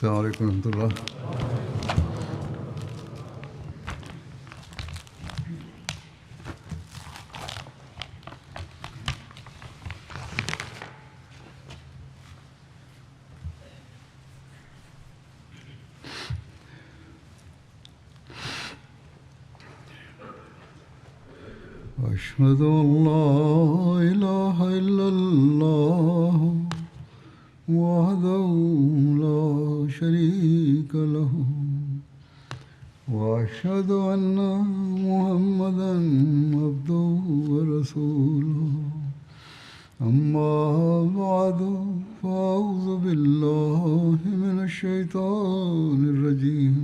السلام عليكم ورحمة الله. أشهد أن لا إله إلا الله وحده لا شريك له وأشهد أن محمدا عبده ورسوله أما بعد فأعوذ بالله من الشيطان الرجيم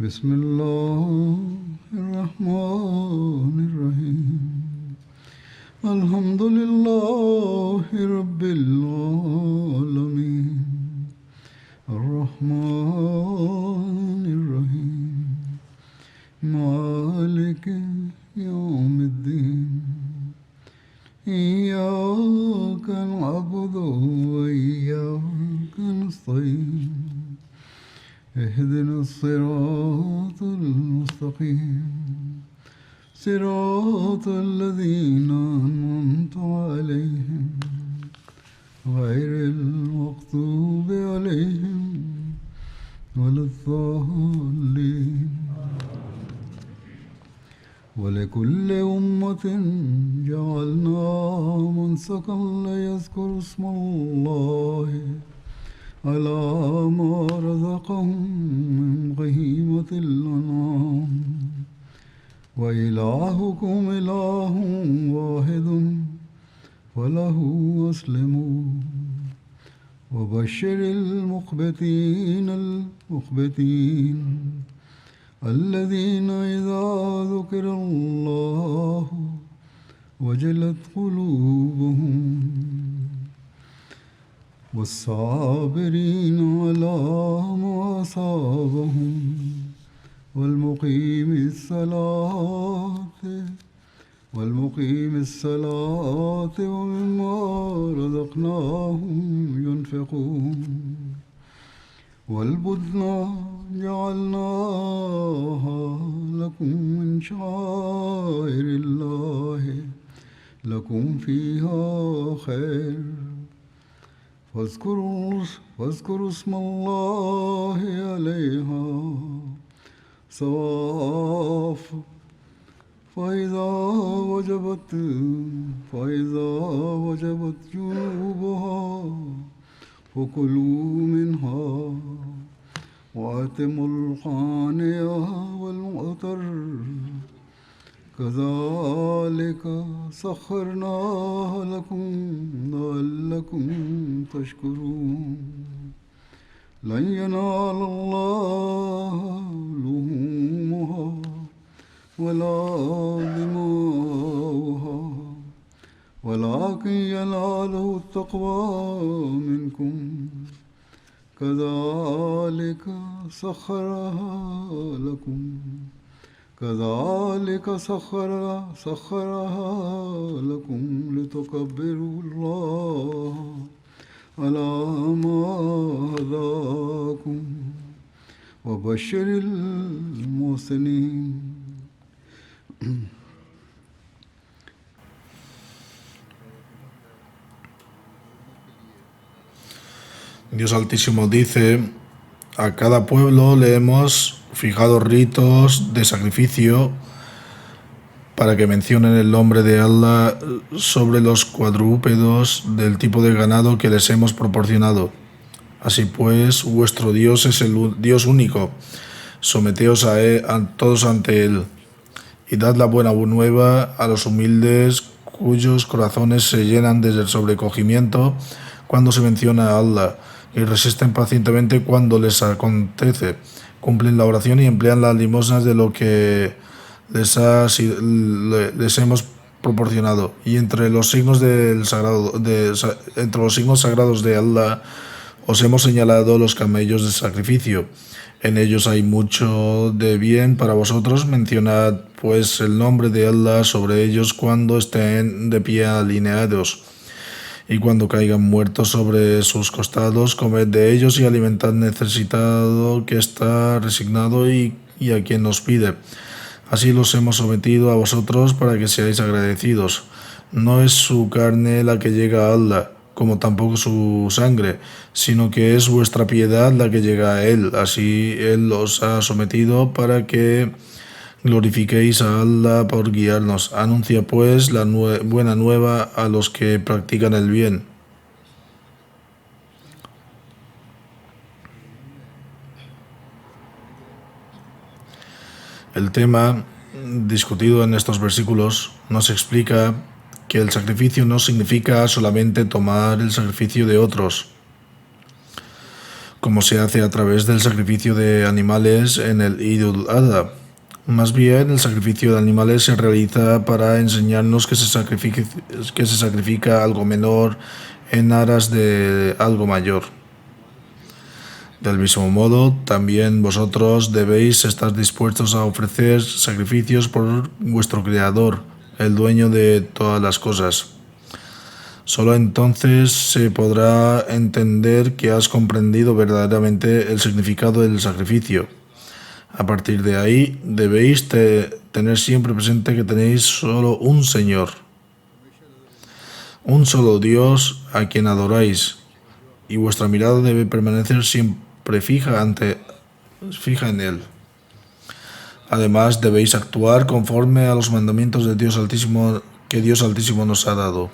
بسم الله الرحمن الرحيم الحمد لله رب العالمين الرحمن الرحيم مالك يوم الدين إياك نعبد وإياك نستعين اهدنا الصراط المستقيم صراط الذين أنعمت عليهم غير المغضوب عليهم ولا الضالين ولكل أمة جعلنا منسكا ليذكروا اسم الله على ما رزقهم من بهيمة الأنعام وإلهكم إله واحد فله أسلموا وبشر المخبتين الذين إذا ذكر الله وجلت قلوبهم والصابرين على ما أصابهم والمقيم الصلاة ومما رزقناهم ينفقون والبدن جعلناها لكم من شعائر الله لكم فيها خير فاذكروا اسم الله عليها صواف فإذا وجبت جنوبها فكلوا منها وأتموا القانع والمعتر كذلك سخرناها لكم لعلكم تشكرون لن ينال الله لحومها ولا دماؤها ولكن يناله التقوى منكم كذلك سخرها لكم لتكبروا الله على ما هداكم وبشر المحسنين. Dios Altísimo dice: a cada pueblo le hemos fijado ritos de sacrificio para que mencionen el nombre de Allah sobre los cuadrúpedos del tipo de ganado que les hemos proporcionado. Así pues, vuestro Dios es el Dios único. Someteos a todos ante Él y dad la buena nueva a los humildes cuyos corazones se llenan desde el sobrecogimiento cuando se menciona a Allah y resisten pacientemente cuando les acontece. Cumplen la oración y emplean las limosnas de lo que les hemos proporcionado. Y entre los signos sagrados de Allah os hemos señalado los camellos de sacrificio. En ellos hay mucho de bien para vosotros. Mencionad pues el nombre de Allah sobre ellos cuando estén de pie alineados. y cuando caigan muertos sobre sus costados, comed de ellos y alimentad necesitado que está resignado y a quien nos pide. Así los hemos sometido a vosotros para que seáis agradecidos. No es su carne la que llega a Allah, como tampoco su sangre, sino que es vuestra piedad la que llega a Él. Así Él os ha sometido para que glorifiquéis a Allah por guiarnos. Anuncia pues la buena nueva a los que practican el bien. El tema discutido en estos versículos nos explica que el sacrificio no significa solamente tomar el sacrificio de otros, como se hace a través del sacrificio de animales en el Eid al-Adha. Más bien, el sacrificio de animales se realiza para enseñarnos que se sacrifica algo menor en aras de algo mayor. Del mismo modo, también vosotros debéis estar dispuestos a ofrecer sacrificios por vuestro Creador, el dueño de todas las cosas. Solo entonces se podrá entender que has comprendido verdaderamente el significado del sacrificio. A partir de ahí, debéis tener siempre presente que tenéis solo un Señor, un solo Dios a quien adoráis, y vuestra mirada debe permanecer siempre fija en Él. Además, debéis actuar conforme a los mandamientos de Dios Altísimo que Dios Altísimo nos ha dado.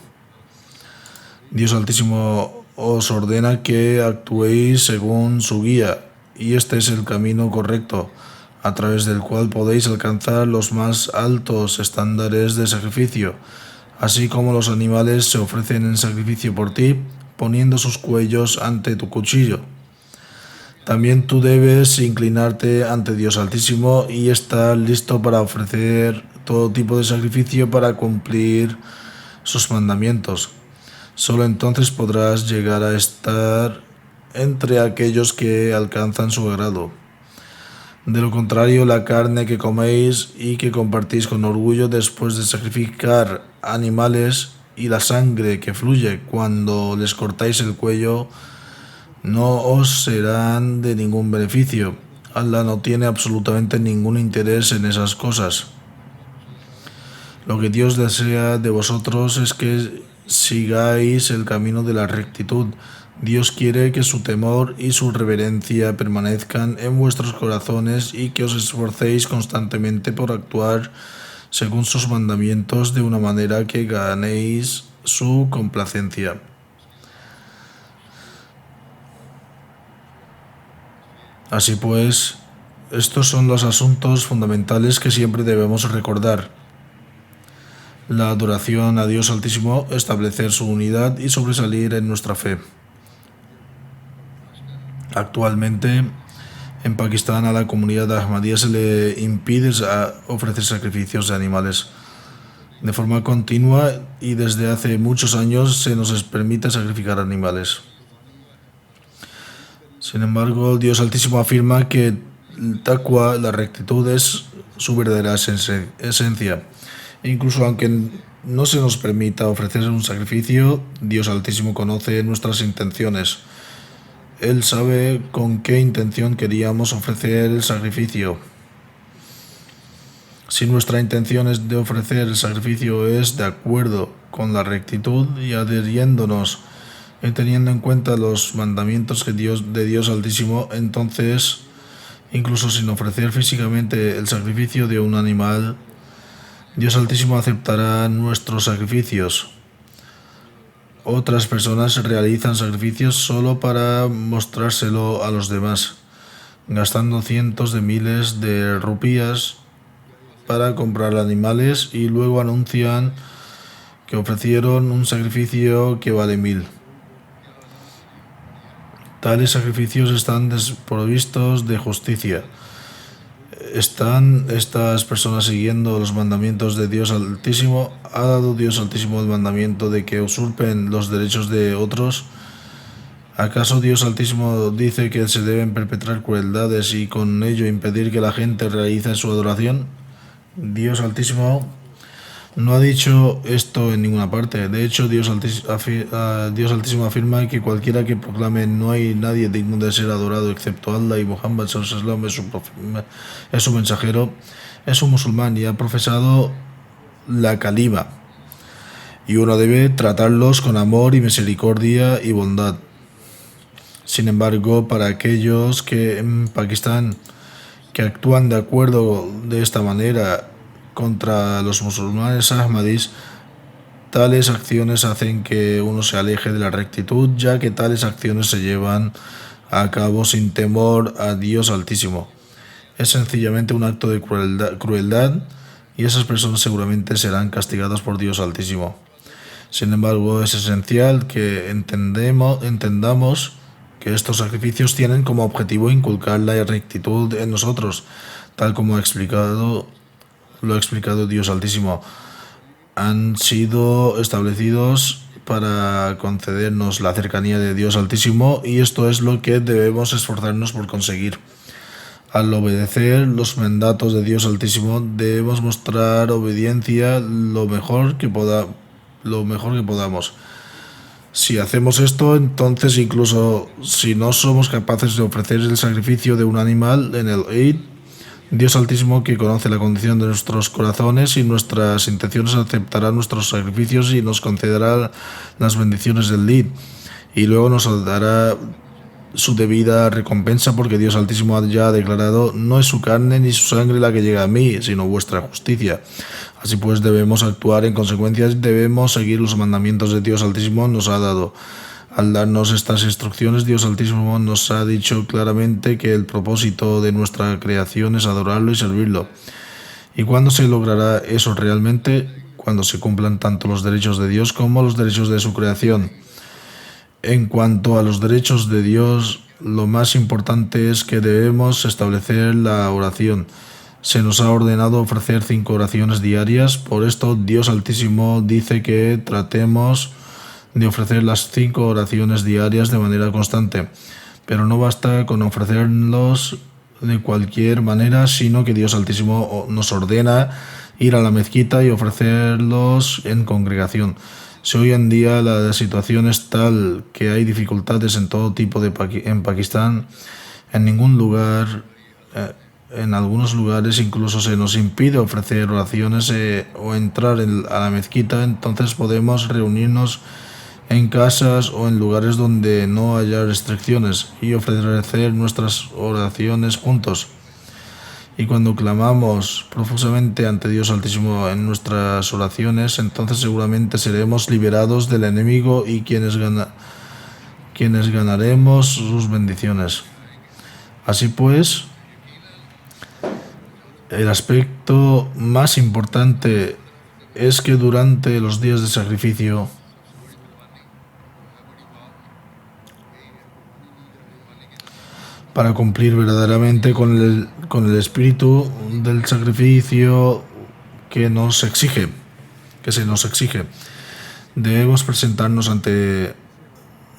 Dios Altísimo os ordena que actuéis según su guía, y este es el camino correcto, a través del cual podéis alcanzar los más altos estándares de sacrificio, así como los animales se ofrecen en sacrificio por ti, poniendo sus cuellos ante tu cuchillo. También tú debes inclinarte ante Dios Altísimo y estar listo para ofrecer todo tipo de sacrificio para cumplir sus mandamientos. Solo entonces podrás llegar a estar entre aquellos que alcanzan su agrado. De lo contrario, la carne que coméis y que compartís con orgullo después de sacrificar animales y la sangre que fluye cuando les cortáis el cuello no os serán de ningún beneficio. Allah no tiene absolutamente ningún interés en esas cosas. Lo que Dios desea de vosotros es que sigáis el camino de la rectitud. Dios quiere que su temor y su reverencia permanezcan en vuestros corazones y que os esforcéis constantemente por actuar según sus mandamientos de una manera que ganéis su complacencia. Así pues, estos son los asuntos fundamentales que siempre debemos recordar: la adoración a Dios Altísimo, establecer su unidad y sobresalir en nuestra fe. Actualmente, en Pakistán a la comunidad ahmadía se le impide ofrecer sacrificios de animales. De forma continua y desde hace muchos años se nos permite sacrificar animales. Sin embargo, Dios Altísimo afirma que el taqwa, la rectitud, es su verdadera esencia. Incluso aunque no se nos permita ofrecer un sacrificio, Dios Altísimo conoce nuestras intenciones. Él sabe con qué intención queríamos ofrecer el sacrificio. Si nuestra intención es de ofrecer el sacrificio es de acuerdo con la rectitud y adhiriéndonos y teniendo en cuenta los mandamientos de Dios Altísimo, entonces, incluso sin ofrecer físicamente el sacrificio de un animal, Dios Altísimo aceptará nuestros sacrificios. Otras personas realizan sacrificios solo para mostrárselo a los demás, gastando cientos de miles de rupias para comprar animales y luego anuncian que ofrecieron un sacrificio que vale 1000. Tales sacrificios están desprovistos de justicia. ¿Están estas personas siguiendo los mandamientos de Dios Altísimo? ¿Ha dado Dios Altísimo el mandamiento de que usurpen los derechos de otros? ¿Acaso Dios Altísimo dice que se deben perpetrar crueldades y con ello impedir que la gente realice su adoración? Dios Altísimo No ha dicho esto en ninguna parte. De hecho, Dios Altísimo afirma que cualquiera que proclame no hay nadie digno de ser adorado excepto Allah y Muhammad sallallahu alaihi wasallam es su mensajero, es un musulmán y ha profesado la calima. Y uno debe tratarlos con amor y misericordia y bondad. Sin embargo, para aquellos que en Pakistán que actúan de acuerdo de esta manera contra los musulmanes ahmadis, tales acciones hacen que uno se aleje de la rectitud, ya que tales acciones se llevan a cabo sin temor a Dios Altísimo. Es sencillamente un acto de crueldad y esas personas seguramente serán castigadas por Dios Altísimo. Sin embargo, es esencial que entendamos que estos sacrificios tienen como objetivo inculcar la rectitud en nosotros, tal como lo ha explicado Dios Altísimo. Han sido establecidos para concedernos la cercanía de Dios Altísimo y esto es lo que debemos esforzarnos por conseguir. Al obedecer los mandatos de Dios Altísimo debemos mostrar obediencia lo mejor que podamos. Si hacemos esto, entonces incluso si no somos capaces de ofrecer el sacrificio de un animal en el Eid, Dios Altísimo, que conoce la condición de nuestros corazones y nuestras intenciones, aceptará nuestros sacrificios y nos concederá las bendiciones del Eid. Y luego nos dará su debida recompensa, porque Dios Altísimo ya ha declarado: no es su carne ni su sangre la que llega a mí, sino vuestra justicia. Así pues, debemos actuar en consecuencia, debemos seguir los mandamientos de Dios Altísimo nos ha dado. Al darnos estas instrucciones, Dios Altísimo nos ha dicho claramente que el propósito de nuestra creación es adorarlo y servirlo. ¿Y cuándo se logrará eso realmente? Cuando se cumplan tanto los derechos de Dios como los derechos de su creación. En cuanto a los derechos de Dios, lo más importante es que debemos establecer la oración. Se nos ha ordenado ofrecer 5 oraciones diarias, por esto Dios Altísimo dice que tratemos de ofrecer las 5 oraciones diarias de manera constante. Pero no basta con ofrecerlos de cualquier manera, sino que Dios Altísimo nos ordena ir a la mezquita y ofrecerlos en congregación. Si hoy en día la situación es tal que hay dificultades en todo tipo en Pakistán, en ningún lugar, en algunos lugares incluso se nos impide ofrecer oraciones o entrar a la mezquita, entonces podemos reunirnos en casas o en lugares donde no haya restricciones y ofrecer nuestras oraciones juntos. Y cuando clamamos profusamente ante Dios Altísimo en nuestras oraciones, entonces seguramente seremos liberados del enemigo y quienes ganaremos sus bendiciones. Así pues, el aspecto más importante es que durante los días de sacrificio para cumplir verdaderamente con el espíritu del sacrificio que se nos exige. Debemos presentarnos ante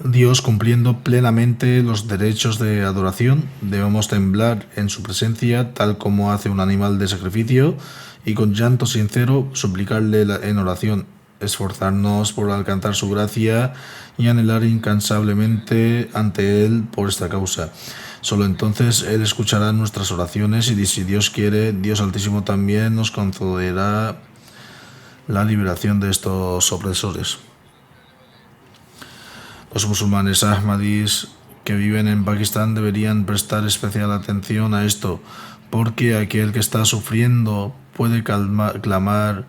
Dios cumpliendo plenamente los derechos de adoración. Debemos temblar en su presencia tal como hace un animal de sacrificio y con llanto sincero suplicarle en oración, esforzarnos por alcanzar su gracia y anhelar incansablemente ante Él por esta causa. Solo entonces Él escuchará nuestras oraciones y si Dios quiere, Dios Altísimo también nos concederá la liberación de estos opresores. Los musulmanes ahmadis que viven en Pakistán deberían prestar especial atención a esto, porque aquel que está sufriendo puede clamar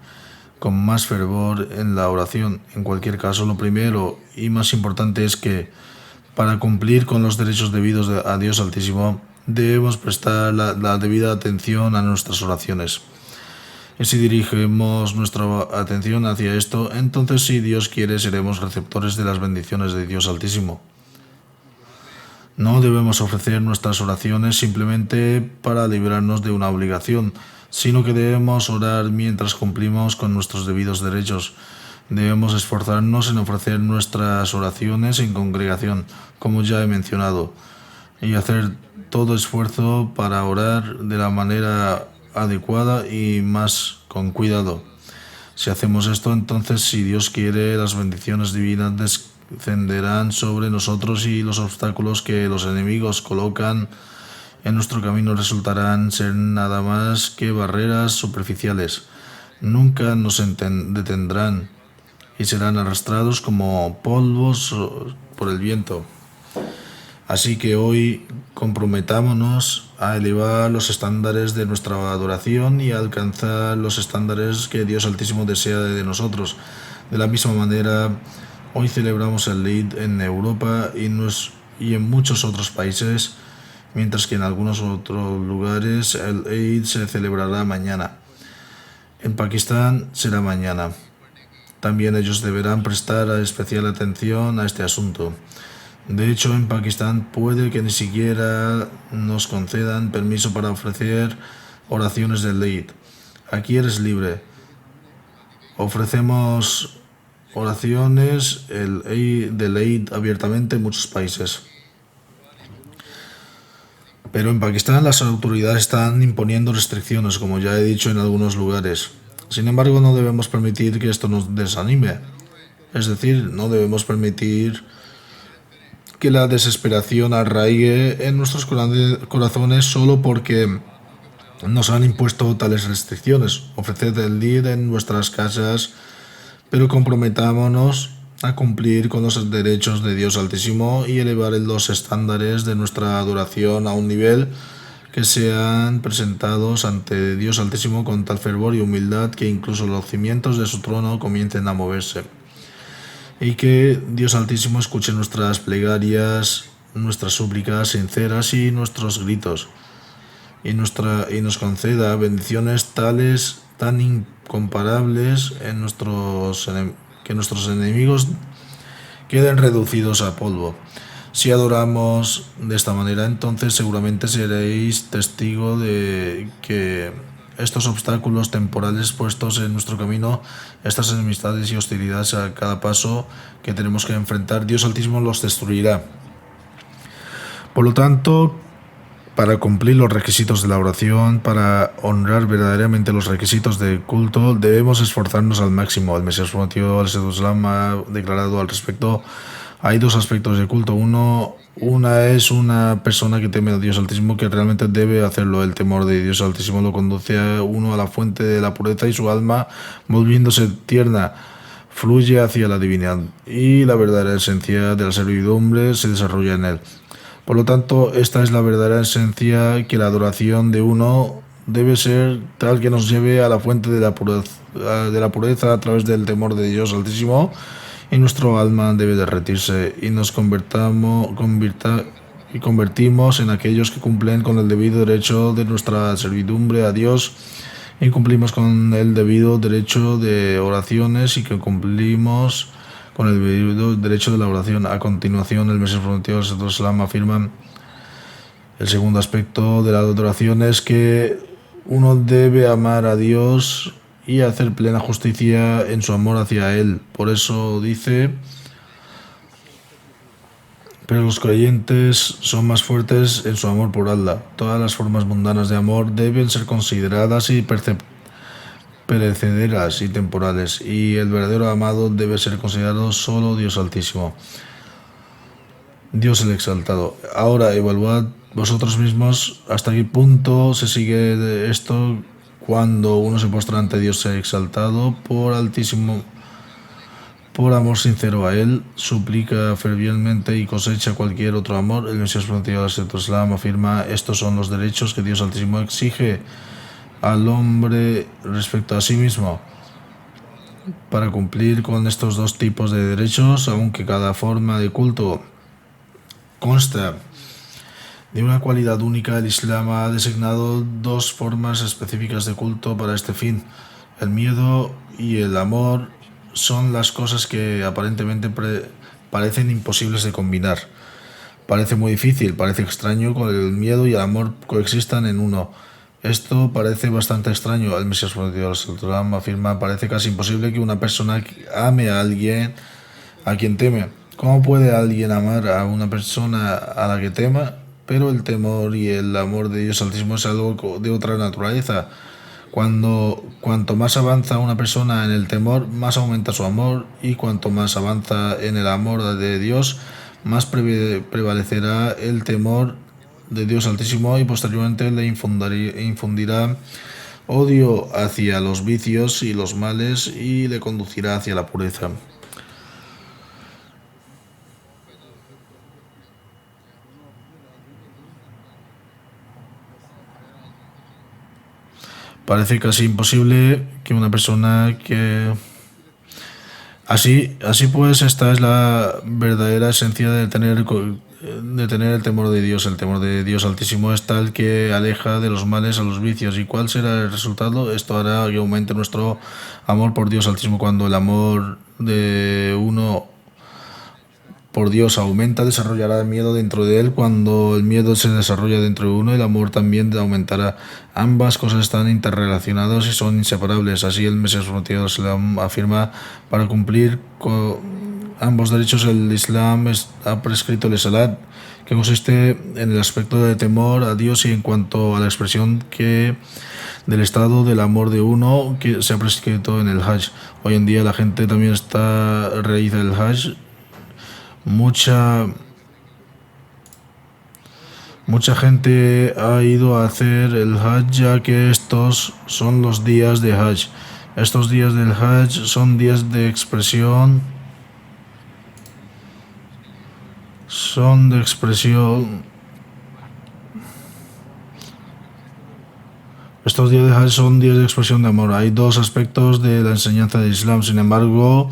con más fervor en la oración. En cualquier caso, lo primero y más importante es que para cumplir con los derechos debidos a Dios Altísimo debemos prestar la debida atención a nuestras oraciones. Y si dirigimos nuestra atención hacia esto, entonces si Dios quiere seremos receptores de las bendiciones de Dios Altísimo. No debemos ofrecer nuestras oraciones simplemente para librarnos de una obligación, sino que debemos orar mientras cumplimos con nuestros debidos derechos. Debemos esforzarnos en ofrecer nuestras oraciones en congregación, como ya he mencionado, y hacer todo esfuerzo para orar de la manera adecuada y más con cuidado. Si hacemos esto, entonces, si Dios quiere, las bendiciones divinas descenderán sobre nosotros y los obstáculos que los enemigos colocan en nuestro camino resultarán ser nada más que barreras superficiales. Nunca nos detendrán y serán arrastrados como polvos por el viento. Así que hoy comprometámonos a elevar los estándares de nuestra adoración y a alcanzar los estándares que Dios Altísimo desea de nosotros. De la misma manera, hoy celebramos el Eid en Europa y en muchos otros países, mientras que en algunos otros lugares el Eid se celebrará mañana. En Pakistán será mañana. También ellos deberán prestar especial atención a este asunto. De hecho, en Pakistán puede que ni siquiera nos concedan permiso para ofrecer oraciones del Eid. Aquí eres libre. Ofrecemos oraciones del Eid abiertamente en muchos países. Pero en Pakistán las autoridades están imponiendo restricciones, como ya he dicho, en algunos lugares. Sin embargo, no debemos permitir que esto nos desanime. Es decir, no debemos permitir que la desesperación arraigue en nuestros corazones solo porque nos han impuesto tales restricciones. Ofreced el Eid en vuestras casas, pero comprometámonos a cumplir con los derechos de Dios Altísimo y elevar los estándares de nuestra adoración a un nivel que sean presentados ante Dios Altísimo con tal fervor y humildad que incluso los cimientos de su trono comiencen a moverse. Y que Dios Altísimo escuche nuestras plegarias, nuestras súplicas sinceras y nuestros gritos, y nos conceda bendiciones tales, tan incomparables que nuestros enemigos queden reducidos a polvo. Si adoramos de esta manera, entonces seguramente seréis testigo de que estos obstáculos temporales puestos en nuestro camino, estas enemistades y hostilidades a cada paso que tenemos que enfrentar, Dios Altísimo los destruirá. Por lo tanto, para cumplir los requisitos de la oración, para honrar verdaderamente los requisitos de culto, debemos esforzarnos al máximo. El Mesías prometido, al-Islam, ha declarado al respecto: hay dos aspectos de culto. Una es una persona que teme a Dios Altísimo, que realmente debe hacerlo. El temor de Dios Altísimo lo conduce a uno a la fuente de la pureza y su alma, volviéndose tierna, fluye hacia la divinidad y la verdadera esencia de la servidumbre se desarrolla en él. Por lo tanto, esta es la verdadera esencia, que la adoración de uno debe ser tal que nos lleve a la fuente de la pureza a través del temor de Dios Altísimo, y nuestro alma debe derretirse y nos convertimos en aquellos que cumplen con el debido derecho de nuestra servidumbre a Dios, y cumplimos con el debido derecho de oraciones, y que cumplimos con el debido derecho de la oración. A continuación, el Mesías prometido al-Islam afirma: el segundo aspecto de la adoración es que uno debe amar a Dios y hacer plena justicia en su amor hacia Él. Por eso dice: pero los creyentes son más fuertes en su amor por Allah. Todas las formas mundanas de amor deben ser consideradas y perecederas y temporales, y el verdadero amado debe ser considerado solo Dios Altísimo, Dios el Exaltado. Ahora evaluad vosotros mismos hasta qué punto se sigue esto cuando uno se postra ante Dios Exaltado por Altísimo, por amor sincero a Él, suplica fervientemente y cosecha cualquier otro amor. El Mesías prometido al-Islam afirma: estos son los derechos que Dios Altísimo exige al hombre respecto a sí mismo. Para cumplir con estos dos tipos de derechos, aunque cada forma de culto consta de una cualidad única, el Islam ha designado dos formas específicas de culto para este fin. El miedo y el amor son las cosas que aparentemente parecen imposibles de combinar. Parece muy difícil, parece extraño que el miedo y el amor coexistan en uno. Esto parece bastante extraño. El Mesías prometido al-Islam afirma: parece casi imposible que una persona ame a alguien a quien teme. ¿Cómo puede alguien amar a una persona a la que tema? Pero el temor y el amor de Dios Altísimo es algo de otra naturaleza. Cuanto más avanza una persona en el temor, más aumenta su amor, y cuanto más avanza en el amor de Dios, más prevalecerá el temor de Dios Altísimo, y posteriormente le infundirá odio hacia los vicios y los males y le conducirá hacia la pureza. Parece casi imposible que una persona que... Así pues, esta es la verdadera esencia de tener el temor de Dios. El temor de Dios Altísimo es tal que aleja de los males a los vicios. ¿Y cuál será el resultado? Esto hará que aumente nuestro amor por Dios Altísimo. Cuando el amor de uno por Dios aumenta, desarrollará el miedo dentro de él. Cuando el miedo se desarrolla dentro de uno, el amor también aumentará. Ambas cosas están interrelacionadas y son inseparables. Así el Mesías prometido afirma: para cumplir con ambos derechos, el Islam ha prescrito el Salat, que consiste en el aspecto de temor a Dios, y en cuanto a la expresión del estado del amor de uno, que se ha prescrito en el Hajj. Hoy en día la gente también realiza el Hajj. Mucha gente ha ido a hacer el Hajj, ya que estos son los días de Hajj. Estos días del Hajj son días de expresión. Estos días de Hajj son días de expresión de amor. Hay dos aspectos de la enseñanza del Islam. Sin embargo,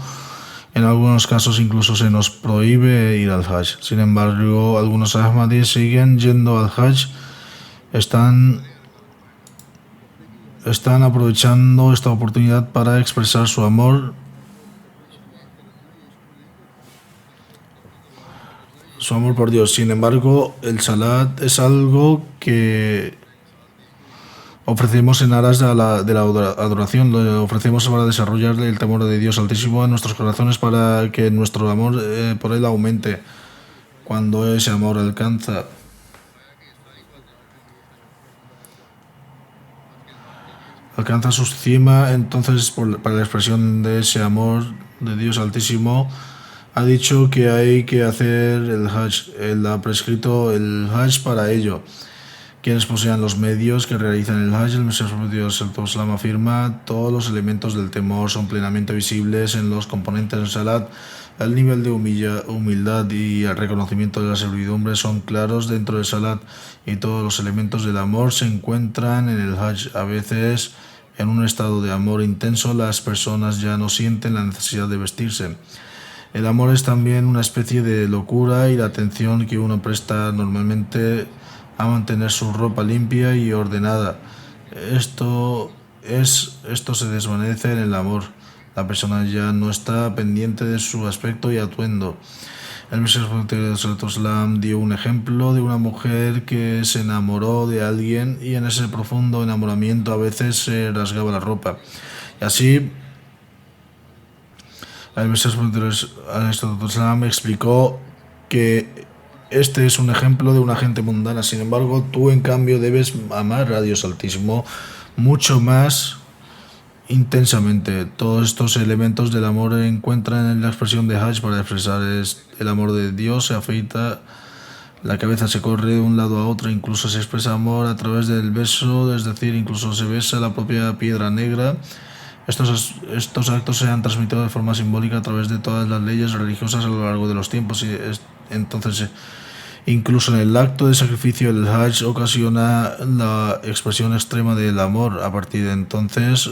en algunos casos incluso se nos prohíbe ir al Hajj. Sin embargo, algunos Ahmadis siguen yendo al Hajj. Están aprovechando esta oportunidad para expresar su amor por Dios. Sin embargo, el Salat es algo que ofrecemos en aras de la adoración. Lo ofrecemos para desarrollar el temor de Dios Altísimo en nuestros corazones, para que nuestro amor por Él aumente. Cuando ese amor alcanza su cima, entonces, para la expresión de ese amor de Dios Altísimo, ha dicho que hay que hacer el Hajj. Él ha prescrito el Hajj para ello. Quienes posean los medios que realizan el Hajj, el Mesías prometido Islam afirma: todos los elementos del temor son plenamente visibles en los componentes del Salat. El nivel de humildad y el reconocimiento de la servidumbre son claros dentro del Salat, y todos los elementos del amor se encuentran en el Hajj. A veces, en un estado de amor intenso, las personas ya no sienten la necesidad de vestirse. El amor es también una especie de locura, y la atención que uno presta normalmente a mantener su ropa limpia y ordenada. Esto se desvanece en el amor. La persona ya no está pendiente de su aspecto y atuendo. El Mesías Islam dio un ejemplo de una mujer que se enamoró de alguien, y en ese profundo enamoramiento a veces se rasgaba la ropa. Y así, el Mesías Islam explicó que este es un ejemplo de una gente mundana. Sin embargo, tú en cambio debes amar a Dios Altísimo mucho más intensamente. Todos estos elementos del amor se encuentran en la expresión de Hajj. Para expresar el amor de Dios, se afeita la cabeza, se corre de un lado a otro, incluso se expresa amor a través del beso, es decir, incluso se besa la propia piedra negra. Estos actos se han transmitido de forma simbólica a través de todas las leyes religiosas a lo largo de los tiempos, y entonces incluso en el acto de sacrificio el Hajj ocasiona la expresión extrema del amor. A partir de entonces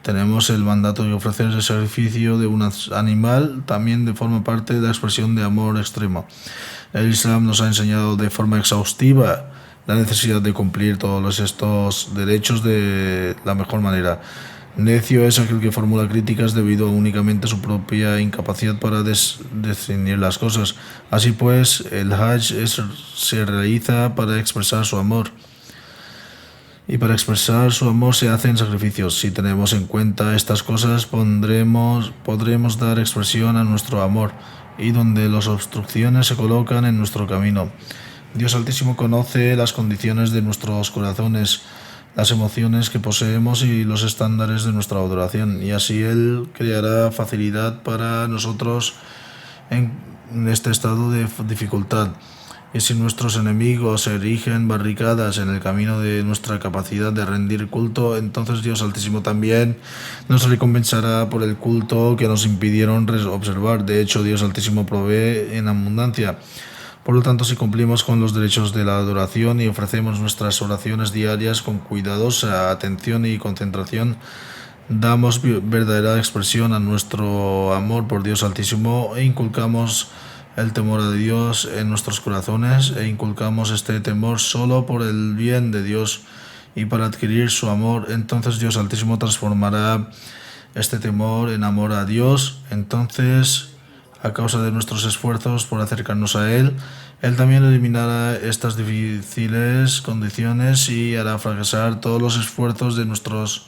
tenemos el mandato de ofrecer el sacrificio de un animal, también forma parte de la expresión de amor extremo. El Islam nos ha enseñado de forma exhaustiva la necesidad de cumplir todos estos derechos de la mejor manera. Necio es aquel que formula críticas debido únicamente a su propia incapacidad para discernir las cosas. Así pues, el Hajj se realiza para expresar su amor. Y para expresar su amor se hacen sacrificios. Si tenemos en cuenta estas cosas, podremos dar expresión a nuestro amor, y donde las obstrucciones se colocan en nuestro camino. Dios Altísimo conoce las condiciones de nuestros corazones. las emociones que poseemos y los estándares de nuestra adoración, y así Él creará facilidad para nosotros en este estado de dificultad. Y si nuestros enemigos erigen barricadas en el camino de nuestra capacidad de rendir culto, entonces Dios Altísimo también nos recompensará por el culto que nos impidieron observar. De hecho, Dios Altísimo provee en abundancia. Por lo tanto, si cumplimos con los derechos de la adoración y ofrecemos nuestras oraciones diarias con cuidadosa atención y concentración, damos verdadera expresión a nuestro amor por Dios Altísimo e inculcamos el temor a Dios en nuestros corazones, e inculcamos este temor solo por el bien de Dios y para adquirir su amor. Entonces Dios Altísimo transformará este temor en amor a Dios. Entonces, a causa de nuestros esfuerzos por acercarnos a Él, Él también eliminará estas difíciles condiciones y hará fracasar todos los esfuerzos de nuestros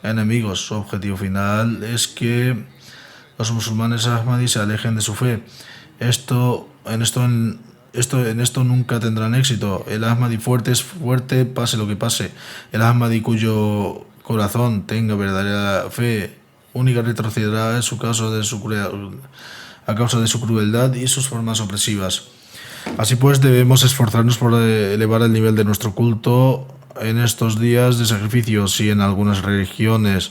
enemigos. Su objetivo final es que los musulmanes ahmadis se alejen de su fe. En esto nunca tendrán éxito. El Ahmadi fuerte es fuerte, pase lo que pase. El Ahmadi cuyo corazón tenga verdadera fe única retrocederá en su caso a causa de su crueldad y sus formas opresivas. Así pues, debemos esforzarnos por elevar el nivel de nuestro culto en estos días de sacrificio. Si en algunas religiones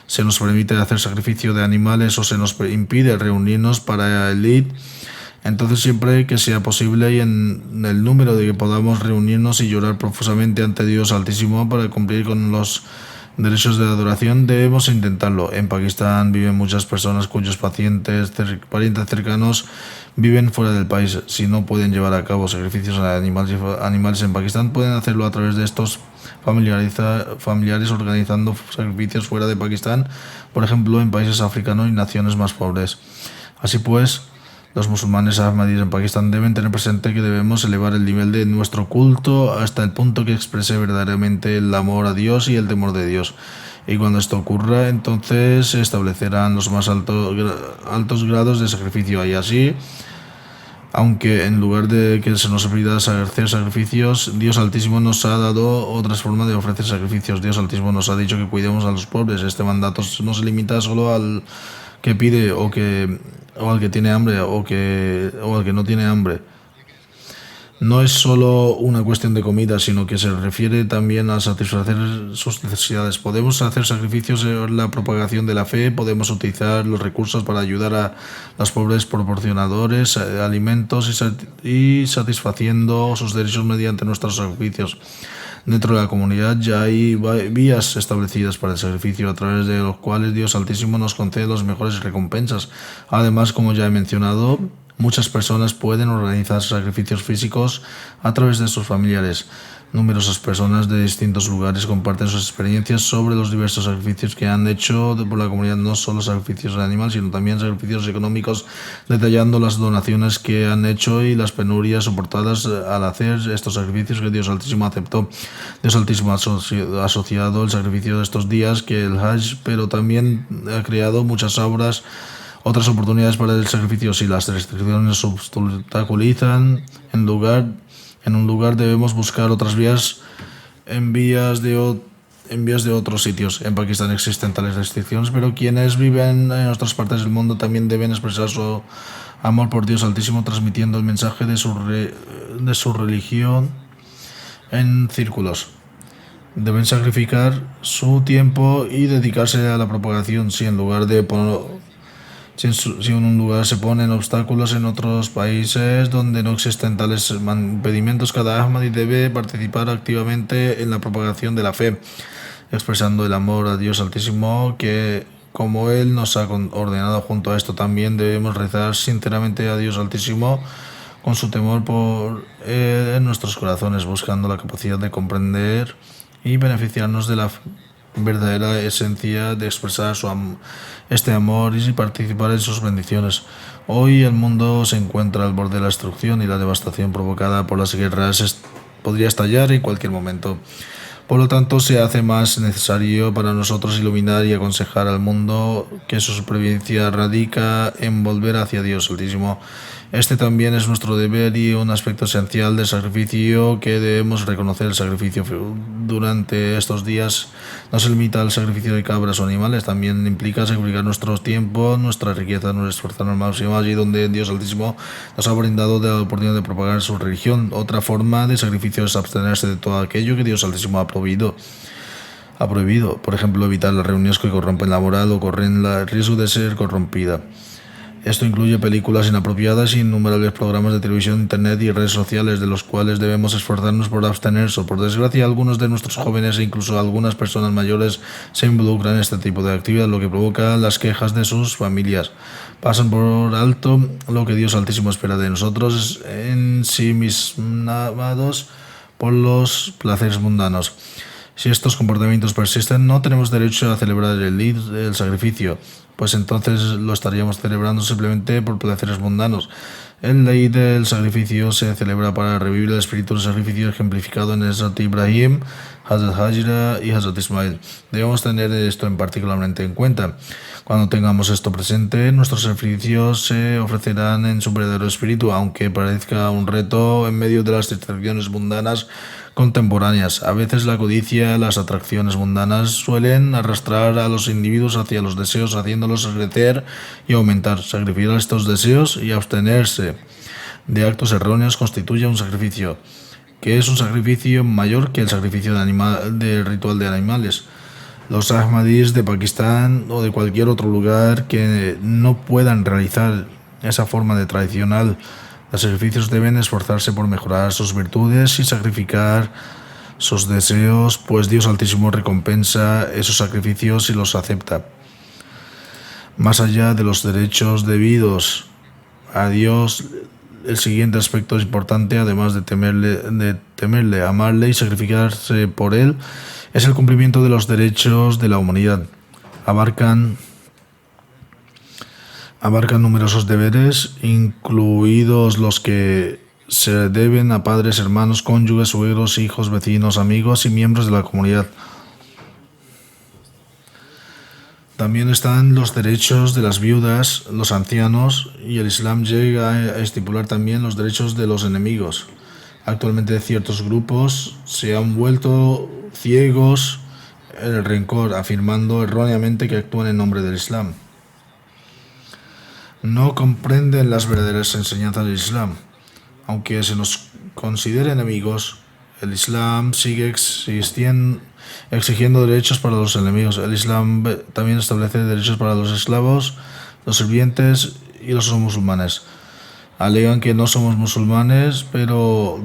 se nos permite hacer sacrificio de animales o se nos impide reunirnos para el Eid, entonces siempre que sea posible y en el número de que podamos reunirnos y llorar profusamente ante Dios Altísimo para cumplir con los derechos de adoración, debemos intentarlo. En Pakistán viven muchas personas cuyos parientes cercanos viven fuera del país. Si no pueden llevar a cabo sacrificios a animales en Pakistán, pueden hacerlo a través de estos familiares organizando sacrificios fuera de Pakistán, por ejemplo en países africanos y naciones más pobres. Así pues, los musulmanes ahmadíes en Pakistán deben tener presente que debemos elevar el nivel de nuestro culto hasta el punto que exprese verdaderamente el amor a Dios y el temor de Dios. Y cuando esto ocurra, entonces se establecerán los más altos grados de sacrificio. Y así, aunque en lugar de que se nos pida hacer sacrificios, Dios Altísimo nos ha dado otras formas de ofrecer sacrificios. Dios Altísimo nos ha dicho que cuidemos a los pobres. Este mandato no se limita solo al que pide o al que tiene hambre o al que no tiene hambre. No es solo una cuestión de comida, sino que se refiere también a satisfacer sus necesidades. Podemos hacer sacrificios en la propagación de la fe, podemos utilizar los recursos para ayudar a los pobres proporcionadores, alimentos y satisfaciendo sus derechos mediante nuestros sacrificios. Dentro de la comunidad ya hay vías establecidas para el sacrificio a través de los cuales Dios Altísimo nos concede las mejores recompensas. Además, como ya he mencionado, muchas personas pueden organizar sacrificios físicos a través de sus familiares. Numerosas personas de distintos lugares comparten sus experiencias sobre los diversos sacrificios que han hecho por la comunidad, no solo sacrificios de animales, sino también sacrificios económicos, detallando las donaciones que han hecho y las penurias soportadas al hacer estos sacrificios que Dios Altísimo aceptó. Dios Altísimo ha asociado el sacrificio de estos días que el Hajj, pero también ha creado muchas otras oportunidades para el sacrificio. Si las restricciones se obstaculizan, en un lugar debemos buscar otras vías en vías de otros sitios. En Pakistán existen tales restricciones, pero quienes viven en otras partes del mundo también deben expresar su amor por Dios Altísimo transmitiendo el mensaje de su religión en círculos. Deben sacrificar su tiempo y dedicarse a la propagación. Si en un lugar se ponen obstáculos en otros países donde no existen tales impedimentos, cada Ahmadi debe participar activamente en la propagación de la fe, expresando el amor a Dios Altísimo, que como Él nos ha ordenado. Junto a esto también debemos rezar sinceramente a Dios Altísimo con su temor por Él en nuestros corazones, buscando la capacidad de comprender y beneficiarnos de la verdadera esencia de expresar este amor y participar en sus bendiciones. Hoy el mundo se encuentra al borde de la destrucción y la devastación provocada por las guerras podría estallar en cualquier momento. Por lo tanto, se hace más necesario para nosotros iluminar y aconsejar al mundo que su supervivencia radica en volver hacia Dios Altísimo. Este también es nuestro deber y un aspecto esencial del sacrificio que debemos reconocer. El sacrificio durante estos días no se limita al sacrificio de cabras o animales, también implica sacrificar nuestro tiempo, nuestra riqueza, nuestro esfuerzo al máximo allí donde Dios Altísimo nos ha brindado la oportunidad de propagar su religión. Otra forma de sacrificio es abstenerse de todo aquello que Dios Altísimo ha prohibido. Por ejemplo, evitar las reuniones que corrompen la moral o corren el riesgo de ser corrompida. Esto incluye películas inapropiadas y innumerables programas de televisión, internet y redes sociales de los cuales debemos esforzarnos por abstenerse. Por desgracia, algunos de nuestros jóvenes e incluso algunas personas mayores se involucran en este tipo de actividad, lo que provoca las quejas de sus familias. Pasan por alto lo que Dios Altísimo espera de nosotros, ensimismados por los placeres mundanos. Si estos comportamientos persisten, no tenemos derecho a celebrar el sacrificio, pues entonces lo estaríamos celebrando simplemente por placeres mundanos. El Eid del sacrificio se celebra para revivir el espíritu del sacrificio ejemplificado en Hazrat Ibrahim, Hazrat Hajra y Hazrat Ismail. Debemos tener esto particularmente en cuenta. Cuando tengamos esto presente, nuestros sacrificios se ofrecerán en su verdadero espíritu, aunque parezca un reto en medio de las distracciones mundanas contemporáneas. A veces la codicia, las atracciones mundanas suelen arrastrar a los individuos hacia los deseos, haciéndolos crecer y aumentar. Sacrificar estos deseos y abstenerse de actos erróneos constituye un sacrificio, que es un sacrificio mayor que el sacrificio del ritual de animales. Los Ahmadis de Pakistán o de cualquier otro lugar que no puedan realizar esa forma de tradicional los sacrificios deben esforzarse por mejorar sus virtudes y sacrificar sus deseos, pues Dios Altísimo recompensa esos sacrificios y los acepta. Más allá de los derechos debidos a Dios, el siguiente aspecto es importante, además de temerle, amarle y sacrificarse por Él, es el cumplimiento de los derechos de la humanidad. Abarcan numerosos deberes, incluidos los que se deben a padres, hermanos, cónyuges, suegros, hijos, vecinos, amigos y miembros de la comunidad. También están los derechos de las viudas, los ancianos, y el Islam llega a estipular también los derechos de los enemigos. Actualmente ciertos grupos se han vuelto ciegos en el rencor, afirmando erróneamente que actúan en nombre del Islam. No comprenden las verdaderas enseñanzas del Islam. Aunque se nos considere enemigos, el Islam sigue exigiendo derechos para los enemigos. El Islam también establece derechos para los esclavos, los sirvientes y los musulmanes. Alegan que no somos musulmanes, pero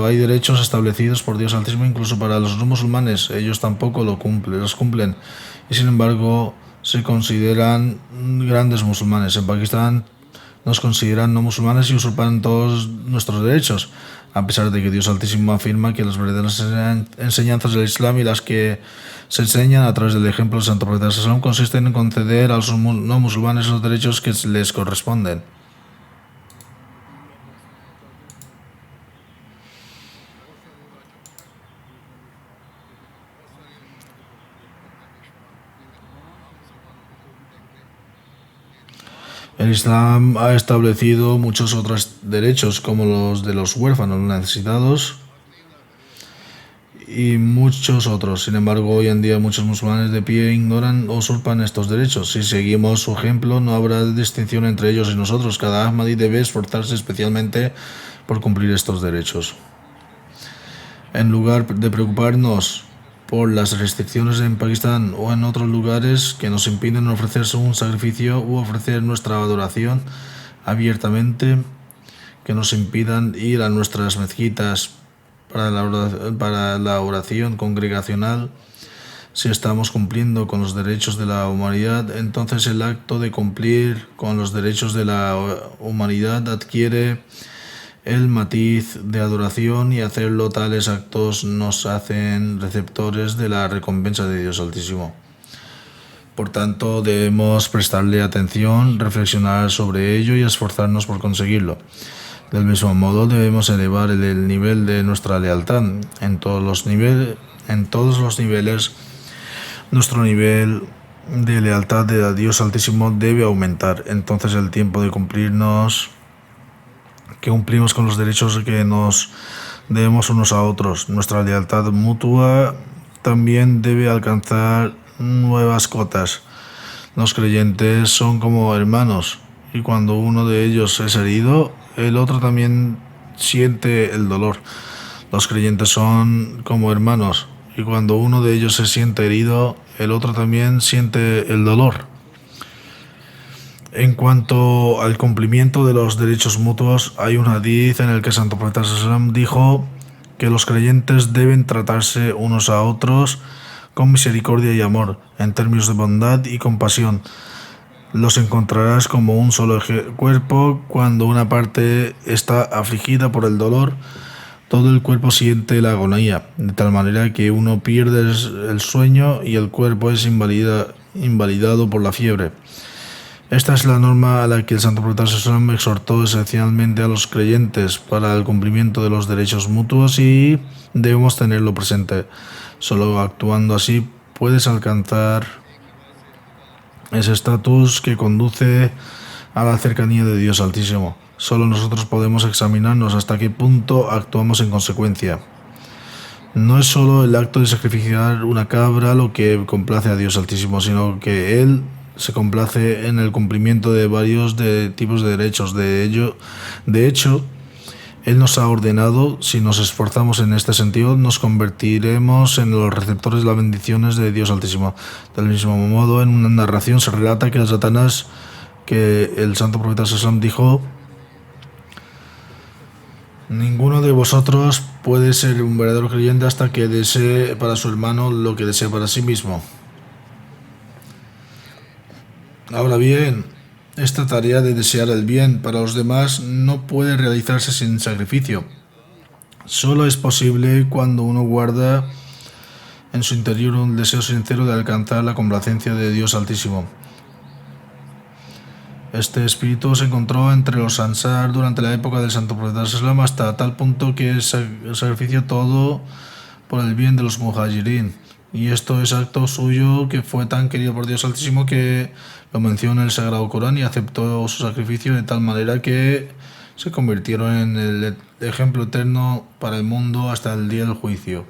hay derechos establecidos por Dios Altísimo incluso para los no musulmanes. Ellos tampoco los cumplen. Y sin embargo, se consideran grandes musulmanes. En Pakistán nos consideran no musulmanes y usurpan todos nuestros derechos, a pesar de que Dios Altísimo afirma que las verdaderas enseñanzas del Islam y las que se enseñan a través del ejemplo del Santo Profeta Islam consisten en conceder a los no musulmanes los derechos que les corresponden. El Islam ha establecido muchos otros derechos, como los de los huérfanos, los necesitados y muchos otros. Sin embargo, hoy en día muchos musulmanes de pie ignoran o usurpan estos derechos. Si seguimos su ejemplo, no habrá distinción entre ellos y nosotros. Cada Ahmadi debe esforzarse especialmente por cumplir estos derechos. En lugar de preocuparnos por las restricciones en Pakistán o en otros lugares que nos impiden ofrecerse un sacrificio u ofrecer nuestra adoración abiertamente, que nos impidan ir a nuestras mezquitas para la oración congregacional, si estamos cumpliendo con los derechos de la humanidad, entonces el acto de cumplir con los derechos de la humanidad adquiere el matiz de adoración, y hacerlo tales actos nos hacen receptores de la recompensa de Dios Altísimo. Por tanto, debemos prestarle atención, reflexionar sobre ello y esforzarnos por conseguirlo. Del mismo modo, debemos elevar el nivel de nuestra lealtad en todos los niveles. Nuestro nivel de lealtad de Dios Altísimo debe aumentar. Entonces el tiempo de cumplimos con los derechos que nos debemos unos a otros. Nuestra lealtad mutua también debe alcanzar nuevas cotas. Los creyentes son como hermanos, y cuando uno de ellos es herido, el otro también siente el dolor. Los creyentes son como hermanos, y cuando uno de ellos se siente herido, el otro también siente el dolor. En cuanto al cumplimiento de los derechos mutuos, hay un hadith en el que Santo Profeta Sallam dijo que los creyentes deben tratarse unos a otros con misericordia y amor, en términos de bondad y compasión. Los encontrarás como un solo cuerpo. Cuando una parte está afligida por el dolor, todo el cuerpo siente la agonía, de tal manera que uno pierde el sueño y el cuerpo es invalidado por la fiebre. Esta es la norma a la que el Santo Profeta Sallam exhortó esencialmente a los creyentes para el cumplimiento de los derechos mutuos, y debemos tenerlo presente. Solo actuando así puedes alcanzar ese estatus que conduce a la cercanía de Dios Altísimo. Solo nosotros podemos examinarnos hasta qué punto actuamos en consecuencia. No es solo el acto de sacrificar una cabra lo que complace a Dios Altísimo, sino que Él se complace en el cumplimiento de varios tipos de derechos. De hecho, Él nos ha ordenado, si nos esforzamos en este sentido, nos convertiremos en los receptores de las bendiciones de Dios Altísimo. Del mismo modo, en una narración se relata que el Santo Profeta Sallam dijo: ninguno de vosotros puede ser un verdadero creyente hasta que desee para su hermano lo que desea para sí mismo. Ahora bien, esta tarea de desear el bien para los demás no puede realizarse sin sacrificio. Solo es posible cuando uno guarda en su interior un deseo sincero de alcanzar la complacencia de Dios Altísimo. Este espíritu se encontró entre los Ansar durante la época del Santo Profeta Sallam, hasta tal punto que sacrifició todo por el bien de los Muhajirin. Y esto es acto suyo que fue tan querido por Dios Altísimo que lo menciona en el Sagrado Corán, y aceptó su sacrificio de tal manera que se convirtieron en el ejemplo eterno para el mundo hasta el día del juicio.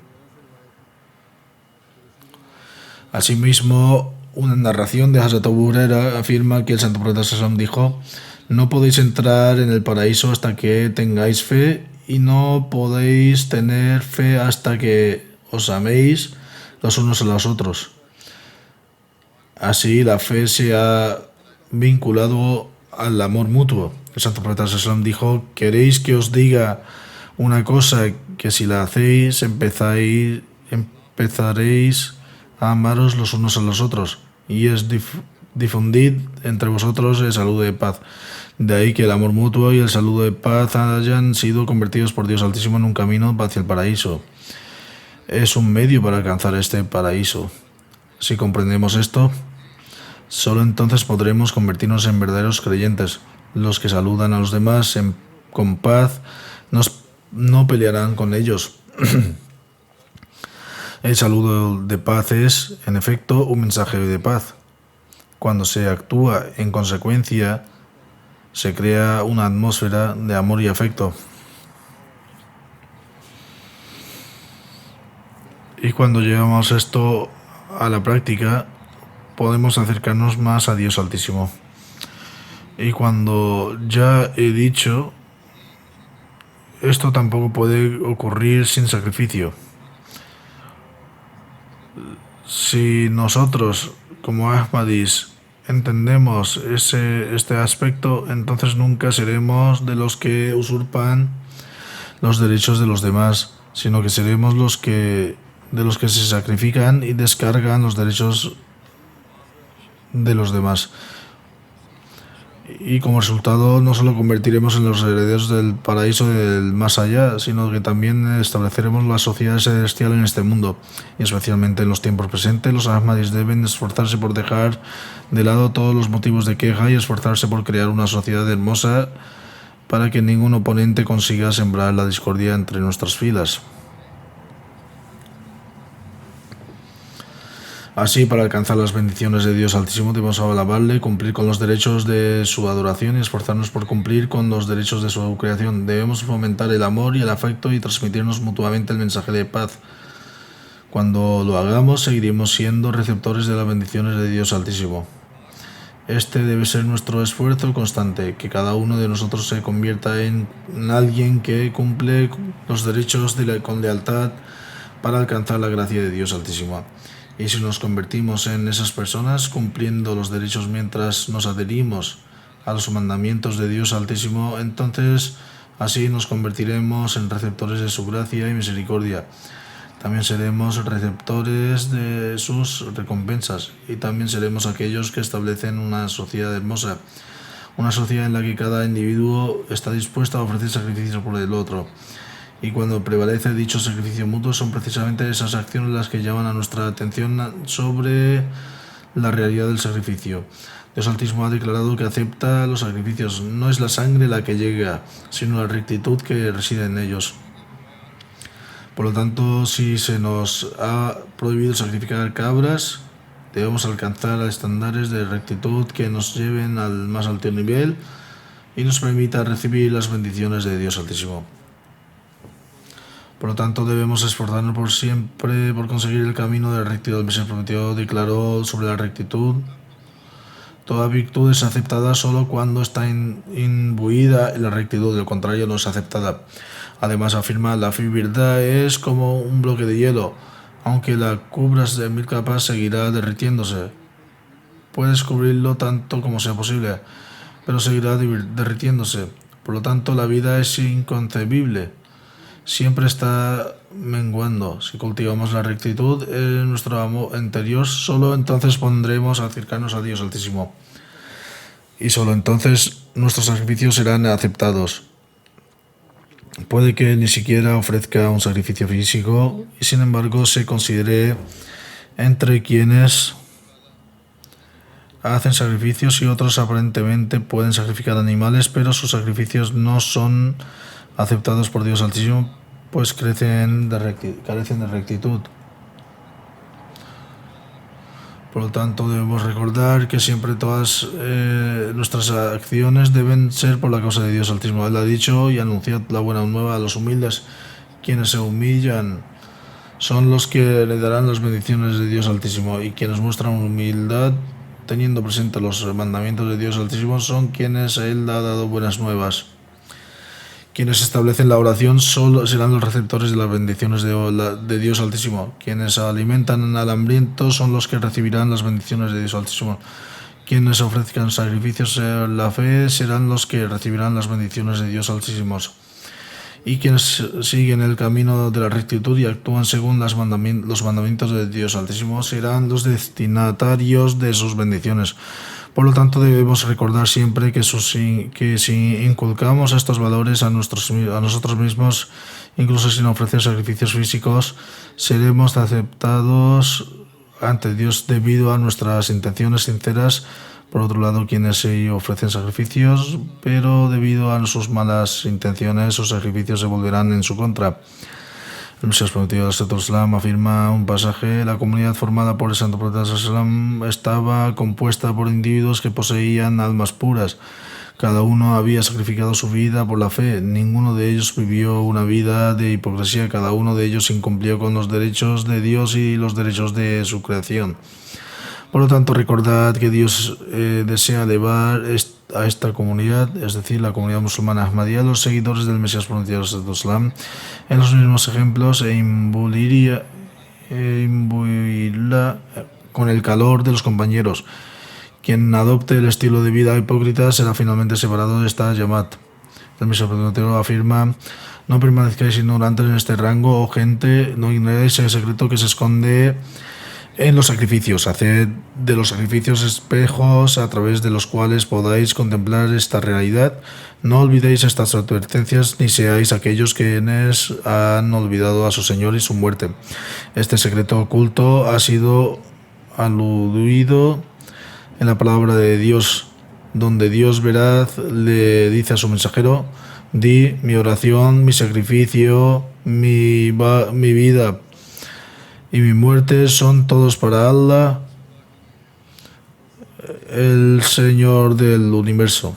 Asimismo, una narración de Hazrat Abu Huraira afirma que el Santo Profeta Sallam dijo: no podéis entrar en el paraíso hasta que tengáis fe, y no podéis tener fe hasta que os améis los unos a los otros. Así la fe se ha vinculado al amor mutuo. El Santo Profeta Sallam dijo: ¿queréis que os diga una cosa que si la hacéis empezaréis a amaros los unos a los otros? Y es difundid entre vosotros el saludo de paz. De ahí que el amor mutuo y el saludo de paz hayan sido convertidos por Dios Altísimo en un camino hacia el paraíso. Es un medio para alcanzar este paraíso. Si comprendemos esto, solo entonces podremos convertirnos en verdaderos creyentes. Los que saludan a los demás con paz no pelearán con ellos. El saludo de paz es, en efecto, un mensaje de paz. Cuando se actúa en consecuencia, se crea una atmósfera de amor y afecto. Y cuando llevamos esto a la práctica, podemos acercarnos más a Dios Altísimo. Y cuando ya he dicho, esto tampoco puede ocurrir sin sacrificio. Si nosotros, como Ahmadis, entendemos este aspecto, entonces nunca seremos de los que usurpan los derechos de los demás, sino que seremos de los que se sacrifican y descargan los derechos de los demás. Y como resultado no solo convertiremos en los herederos del paraíso del más allá, sino que también estableceremos la sociedad celestial en este mundo. Y especialmente en los tiempos presentes, los Ahmadis deben esforzarse por dejar de lado todos los motivos de queja y esforzarse por crear una sociedad hermosa para que ningún oponente consiga sembrar la discordia entre nuestras filas. Así, para alcanzar las bendiciones de Dios Altísimo, debemos alabarle, cumplir con los derechos de su adoración y esforzarnos por cumplir con los derechos de su creación. Debemos fomentar el amor y el afecto y transmitirnos mutuamente el mensaje de paz. Cuando lo hagamos, seguiremos siendo receptores de las bendiciones de Dios Altísimo. Este debe ser nuestro esfuerzo constante, que cada uno de nosotros se convierta en alguien que cumple los derechos con lealtad para alcanzar la gracia de Dios Altísimo. Y si nos convertimos en esas personas cumpliendo los derechos mientras nos adherimos a los mandamientos de Dios Altísimo, entonces así nos convertiremos en receptores de su gracia y misericordia. También seremos receptores de sus recompensas y también seremos aquellos que establecen una sociedad hermosa, una sociedad en la que cada individuo está dispuesto a ofrecer sacrificios por el otro. Y cuando prevalece dicho sacrificio mutuo, son precisamente esas acciones las que llaman a nuestra atención sobre la realidad del sacrificio. Dios Altísimo ha declarado que acepta los sacrificios. No es la sangre la que llega, sino la rectitud que reside en ellos. Por lo tanto, si se nos ha prohibido sacrificar cabras, debemos alcanzar estándares de rectitud que nos lleven al más alto nivel y nos permita recibir las bendiciones de Dios Altísimo. Por lo tanto, debemos esforzarnos por siempre por conseguir el camino de la rectitud. El Mesías prometido declaró sobre la rectitud: toda virtud es aceptada solo cuando está imbuida en la rectitud, de lo contrario no es aceptada. Además, afirma: la verdad es como un bloque de hielo, aunque la cubras de 1000 capas seguirá derritiéndose. Puedes cubrirlo tanto como sea posible, pero seguirá derritiéndose. Por lo tanto, la vida es inconcebible. Siempre está menguando. Si cultivamos la rectitud en nuestro amor interior, solo entonces podremos acercarnos a Dios Altísimo. Y solo entonces nuestros sacrificios serán aceptados. Puede que ni siquiera ofrezca un sacrificio físico y sin embargo se considere entre quienes hacen sacrificios y otros aparentemente pueden sacrificar animales, pero sus sacrificios no son aceptados por Dios Altísimo, pues carecen de rectitud. Por lo tanto, debemos recordar que siempre todas nuestras acciones deben ser por la causa de Dios Altísimo. Él ha dicho: y anunciad la buena nueva a los humildes. Quienes se humillan son los que le darán las bendiciones de Dios Altísimo, y quienes muestran humildad teniendo presente los mandamientos de Dios Altísimo son quienes Él ha dado buenas nuevas. Quienes establecen la oración solo serán los receptores de las bendiciones de Dios Altísimo. Quienes alimentan al hambriento son los que recibirán las bendiciones de Dios Altísimo. Quienes ofrezcan sacrificios en la fe serán los que recibirán las bendiciones de Dios Altísimo. Y quienes siguen el camino de la rectitud y actúan según los mandamientos de Dios Altísimo serán los destinatarios de sus bendiciones. Por lo tanto, debemos recordar siempre que si inculcamos estos valores a nosotros mismos, incluso sin ofrecer sacrificios físicos, seremos aceptados ante Dios debido a nuestras intenciones sinceras. Por otro lado, quienes sí ofrecen sacrificios, pero debido a sus malas intenciones, sus sacrificios se volverán en su contra. El Mesías prometido del Islam afirma un pasaje: la comunidad formada por el santo profeta Islam estaba compuesta por individuos que poseían almas puras. Cada uno había sacrificado su vida por la fe. Ninguno de ellos vivió una vida de hipocresía. Cada uno de ellos incumplió con los derechos de Dios y los derechos de su creación. Por lo tanto, recordad que Dios desea elevar a esta comunidad, es decir, la comunidad musulmana Ahmadiyya, los seguidores del Mesías prometido del Islam, en los mismos ejemplos e imbuirla con el calor de los compañeros. Quien adopte el estilo de vida hipócrita será finalmente separado de esta Yamat. El Mesías prometido afirma: no permanezcáis ignorantes en este rango, oh gente, no ignoréis el secreto que se esconde en los sacrificios. Haced de los sacrificios espejos a través de los cuales podáis contemplar esta realidad. No olvidéis estas advertencias, ni seáis aquellos quienes han olvidado a su Señor y su muerte. Este secreto oculto ha sido aludido en la palabra de Dios. donde Dios veraz le dice a su mensajero: di, mi oración, mi sacrificio, mi vida y mi muerte son todos para Allah, el Señor del universo.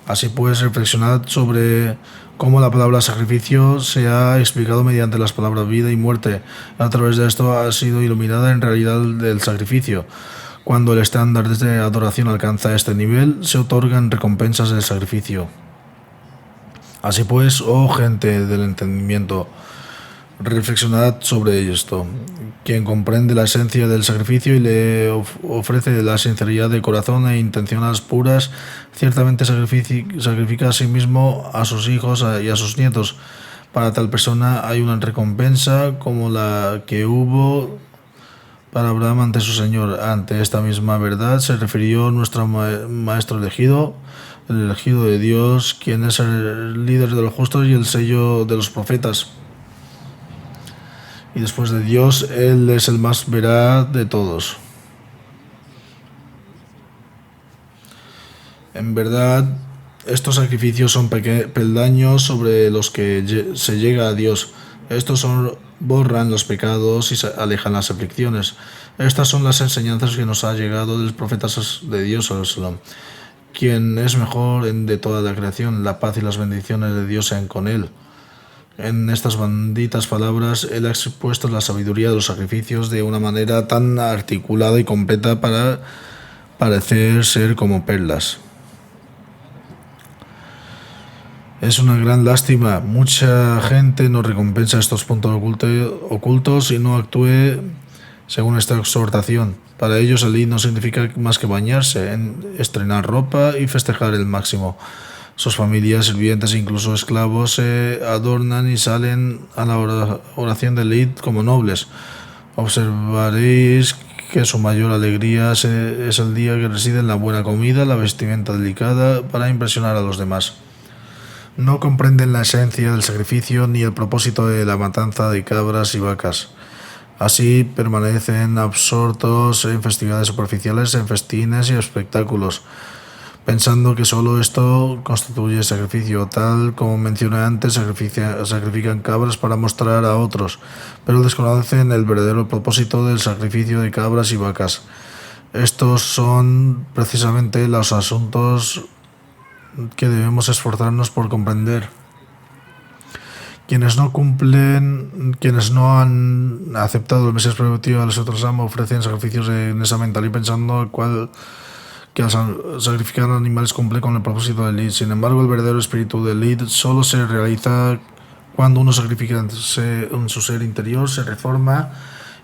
Así pues, reflexionad sobre cómo la palabra sacrificio se ha explicado mediante las palabras vida y muerte. A través de esto ha sido iluminada en realidad del sacrificio. Cuando el estándar de adoración alcanza este nivel, se otorgan recompensas del sacrificio. Así pues, oh gente del entendimiento, reflexionad sobre esto. Quien comprende la esencia del sacrificio y le ofrece la sinceridad de corazón e intenciones puras, ciertamente sacrifica a sí mismo, a sus hijos y a sus nietos. Para tal persona hay una recompensa como la que hubo para Abraham ante su Señor. Ante esta misma verdad se refirió nuestro maestro elegido, el elegido de Dios, quien es el líder de los justos y el sello de los profetas. Y después de Dios, Él es el más veraz de todos. En verdad, estos sacrificios son peldaños sobre los que se llega a Dios. Estos borran los pecados y alejan las aflicciones. Estas son las enseñanzas que nos ha llegado del profeta de Dios, quien es mejor de toda la creación. La paz y las bendiciones de Dios sean con Él. En estas benditas palabras, Él ha expuesto la sabiduría de los sacrificios de una manera tan articulada y completa para parecer ser como perlas. Es una gran lástima. Mucha gente no recompensa estos puntos ocultos y no actúe según esta exhortación. Para ellos el Eid no significa más que bañarse, estrenar ropa y festejar el máximo. Sus familias, sirvientes e incluso esclavos se adornan y salen a la oración del Eid como nobles. Observaréis que su mayor alegría es el día que reside en la buena comida, la vestimenta delicada para impresionar a los demás. No comprenden la esencia del sacrificio ni el propósito de la matanza de cabras y vacas. Así permanecen absortos en festividades superficiales, en festines y espectáculos, pensando que solo esto constituye sacrificio. Tal como mencioné antes, sacrifican cabras para mostrar a otros, pero desconocen el verdadero propósito del sacrificio de cabras y vacas. Estos son precisamente los asuntos que debemos esforzarnos por comprender. Quienes no han aceptado el Mesías prometido a los otros ofrecen sacrificios en esa mentalidad pensando que al sacrificar animales cumple con el propósito del Eid. Sin embargo, el verdadero espíritu del Eid solo se realiza cuando uno sacrifica en su ser interior, se reforma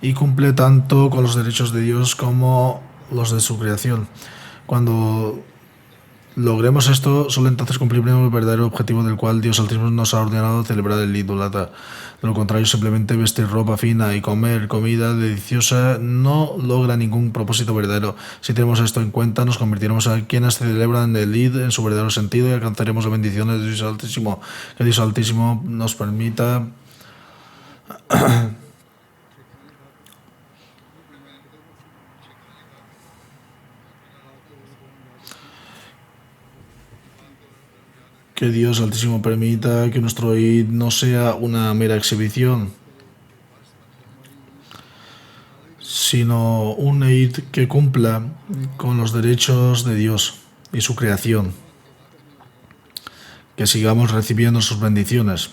y cumple tanto con los derechos de Dios como los de su creación. Cuando logremos esto, solo entonces cumpliremos el verdadero objetivo del cual Dios Altísimo nos ha ordenado celebrar el Eid ul-Adha. De lo contrario, simplemente vestir ropa fina y comer comida deliciosa no logra ningún propósito verdadero. Si tenemos esto en cuenta, nos convertiremos en quienes celebran el Eid en su verdadero sentido y alcanzaremos las bendiciones de Dios Altísimo. Que Dios Altísimo nos permita que Dios Altísimo permita que nuestro Eid no sea una mera exhibición, sino un Eid que cumpla con los derechos de Dios y su creación, que sigamos recibiendo sus bendiciones.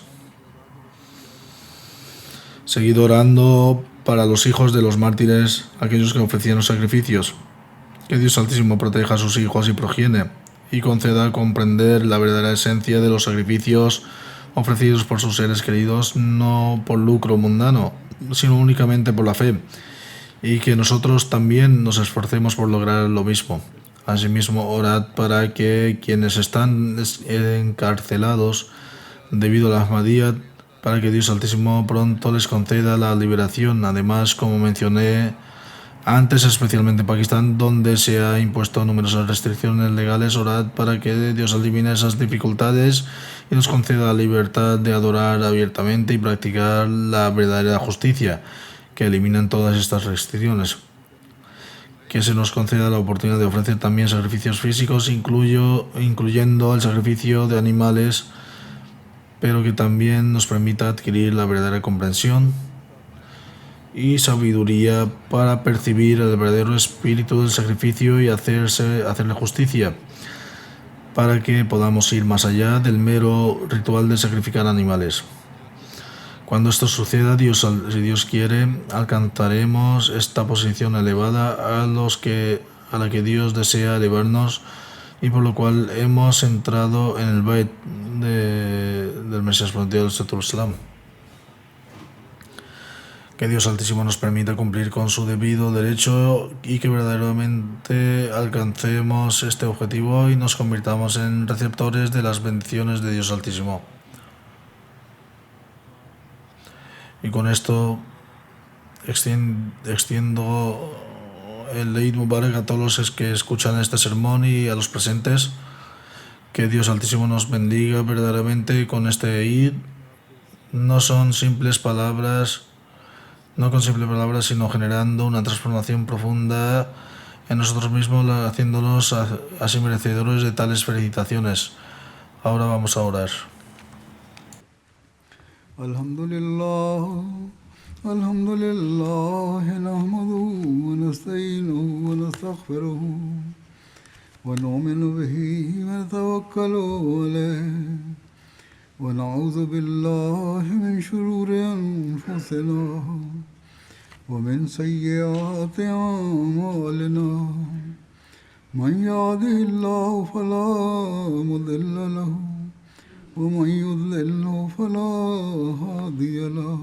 Seguid orando para los hijos de los mártires, aquellos que ofrecieron sacrificios. Que Dios Altísimo proteja a sus hijos y progenie, y conceda comprender la verdadera esencia de los sacrificios ofrecidos por sus seres queridos, no por lucro mundano, sino únicamente por la fe, y que nosotros también nos esforcemos por lograr lo mismo. Asimismo, orad para que quienes están encarcelados debido a la Ahmadiyya, para que Dios Altísimo pronto les conceda la liberación. Además, como mencioné antes, especialmente en Pakistán, donde se ha impuesto numerosas restricciones legales, orad para que Dios elimine esas dificultades y nos conceda la libertad de adorar abiertamente y practicar la verdadera justicia, que eliminan todas estas restricciones. que se nos conceda la oportunidad de ofrecer también sacrificios físicos, incluyendo el sacrificio de animales, pero que también nos permita adquirir la verdadera comprensión y sabiduría para percibir el verdadero espíritu del sacrificio y hacerle justicia, para que podamos ir más allá del mero ritual de sacrificar animales. Cuando esto suceda, si Dios quiere, alcanzaremos esta posición elevada a la que Dios desea elevarnos y por lo cual hemos entrado en el Bait del Mesías prometido del Setul Islam. Que Dios Altísimo nos permita cumplir con su debido derecho y que verdaderamente alcancemos este objetivo y nos convirtamos en receptores de las bendiciones de Dios Altísimo. Y con esto extiendo el Eid Mubarak a todos los que escuchan este sermón y a los presentes. Que Dios Altísimo nos bendiga verdaderamente con este Eid. No con simples palabras, sino generando una transformación profunda en nosotros mismos, haciéndonos así merecedores de tales felicitaciones. Ahora vamos a orar. Alhamdulillah, alhamdulillah, nahmaduhu wa nasta'inuhu wa nastaghfiruhu wa nu'minu bihi wa natawakkalu alayhi wa na'udhu billahi min shururi anfusina wa min sayyiati a'malina. Man yahdihillahu fala mudilla lahu ومن يضلله فلا هادي له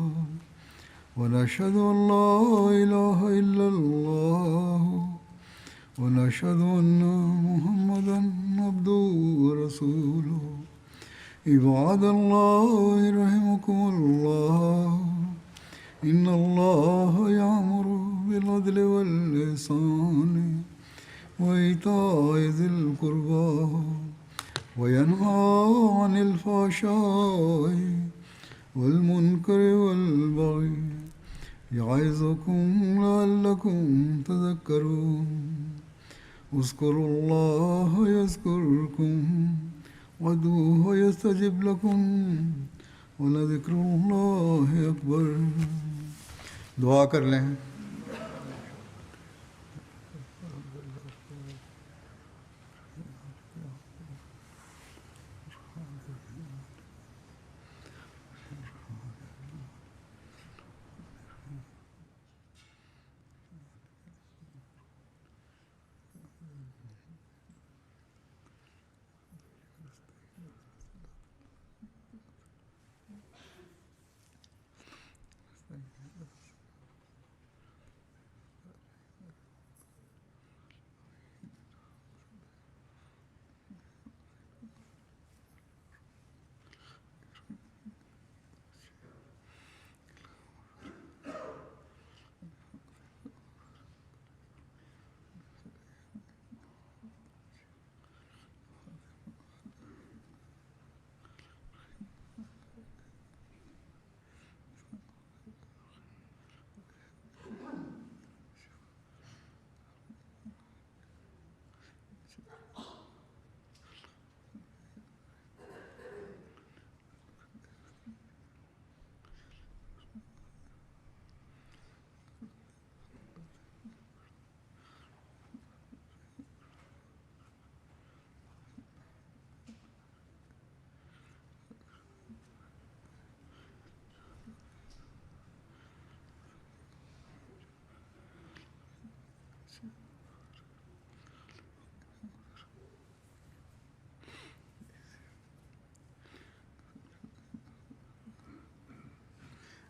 ونشهد أن لا إله إلا الله ونشهد أن محمدا عبده ورسوله عباد الله رحمكم الله إن الله يأمر بالعدل والإحسان وإيتاء ذي القربى وينهى عن الفحشاء والمنكر والبغي يعظكم لعلكم تذكرون اذكروا الله يذكركم وادعوه يستجب لكم ولذكر الله أكبر. दुआ कर लें.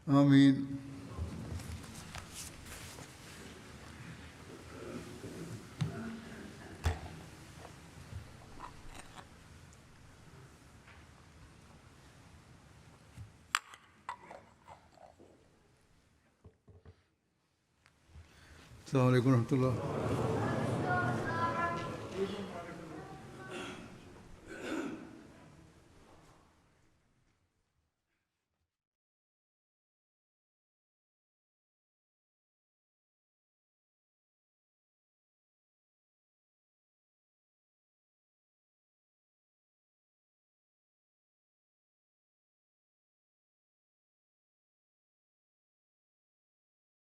آمين. السلام عليكم ورحمة الله.